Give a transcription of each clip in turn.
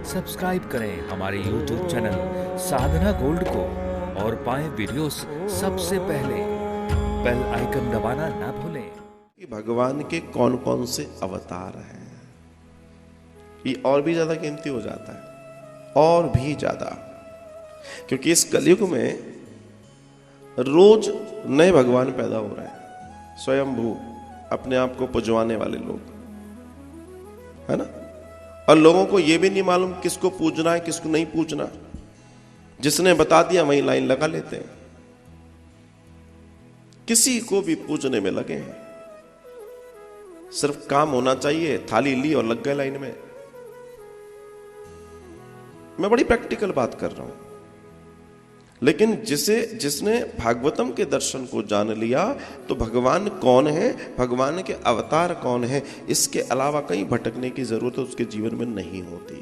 Subscribe करें हमारे YouTube channel साधना gold को और पाएं वीडियोस सबसे पहले। बेल आइकन दबाना ना भूलें। कि भगवान के कौन कौन से अवतार हैं, ये और भी ज्यादा कीमती हो जाता है, और भी ज्यादा, क्योंकि इस कलयुग में रोज नए भगवान पैदा हो रहे हैं। स्वयंभू अपने आप को पुजवाने वाले लोग, है ना। और लोगों को यह भी नहीं मालूम किसको पूजना है किसको नहीं पूजना, जिसने बता दिया वहीं लाइन लगा लेते हैं, किसी को भी पूजने में लगे हैं। सिर्फ काम होना चाहिए, थाली ली और लग गए लाइन में। मैं बड़ी प्रैक्टिकल बात कर रहा हूं, लेकिन जिसने भागवतम के दर्शन को जान लिया तो भगवान कौन है, भगवान के अवतार कौन है, इसके अलावा कहीं भटकने की जरूरत उसके जीवन में नहीं होती,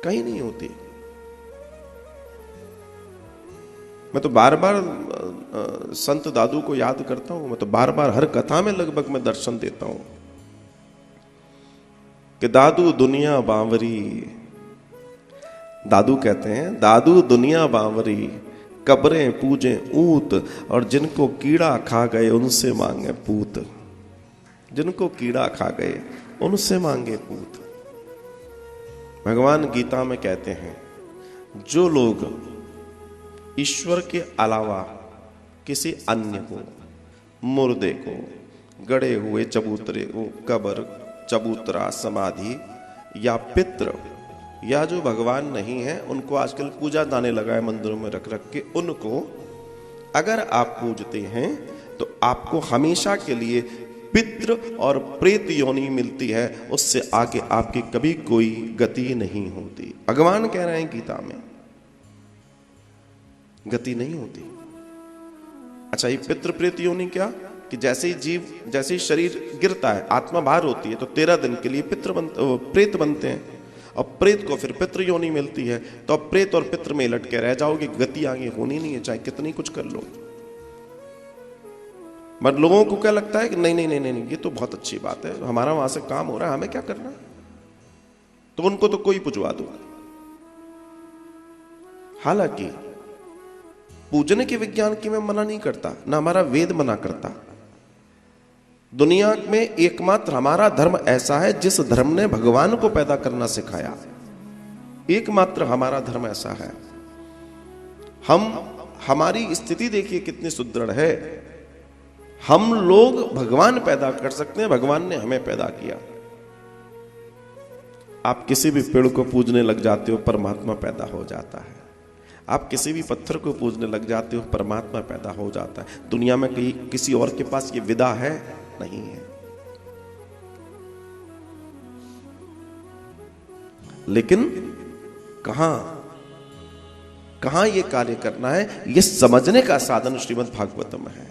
कहीं नहीं होती। मैं तो बार बार संत दादू को याद करता हूं, मैं तो बार बार हर कथा में लगभग मैं दर्शन देता हूं कि दादू दुनिया बांवरी, दादू कहते हैं दादू दुनिया बांवरी, कब्रें पूजे ऊत, और जिनको कीड़ा खा गए उनसे मांगे पूत। जिनको कीड़ा खा गए उनसे मांगे पूत। भगवान गीता में कहते हैं जो लोग ईश्वर के अलावा किसी अन्य को, मुर्दे को, गड़े हुए चबूतरे को, कब्र, चबूतरा, समाधि या पितृ, या जो भगवान नहीं है उनको आजकल पूजा दाने लगाए मंदिरों में रख रख के, उनको अगर आप पूजते हैं तो आपको हमेशा के लिए पितृ और प्रेत योनि मिलती है, उससे आगे आपकी कभी कोई गति नहीं होती। भगवान कह रहे हैं गीता में गति नहीं होती। अच्छा, ये पितृ प्रेत योनि क्या, कि जैसे ही जीव, जैसे ही शरीर गिरता है, आत्मा बाहर होती है तो 13 दिन के लिए प्रेत बनते हैं, और प्रेत को फिर पितृ योनि मिलती है। तो अब प्रेत और पितृ में लटके के रह जाओगे, गति आगे होनी नहीं है, चाहे कितनी कुछ कर लो। बट लोगों को क्या लगता है कि नहीं नहीं नहीं नहीं, ये तो बहुत अच्छी बात है, हमारा वहां से काम हो रहा है, हमें क्या करना, तो उनको तो कोई पुजवा दो। हालांकि पूजने के विज्ञान की मैं मना नहीं करता, ना हमारा वेद मना करता। दुनिया में एकमात्र हमारा धर्म ऐसा है जिस धर्म ने भगवान को पैदा करना सिखाया, एकमात्र हमारा धर्म ऐसा है। हमारी स्थिति देखिए कितनी सुदृढ़ है, हम लोग भगवान पैदा कर सकते हैं, भगवान ने हमें पैदा किया। आप किसी भी पेड़ को पूजने लग जाते हो, परमात्मा पैदा हो जाता है। आप किसी भी पत्थर को पूजने लग जाते हो, परमात्मा पैदा हो जाता है। दुनिया में कहीं किसी और के पास ये विदा है? नहीं है। लेकिन कहां ये कार्य करना है, ये समझने का साधन श्रीमद् भागवतम है।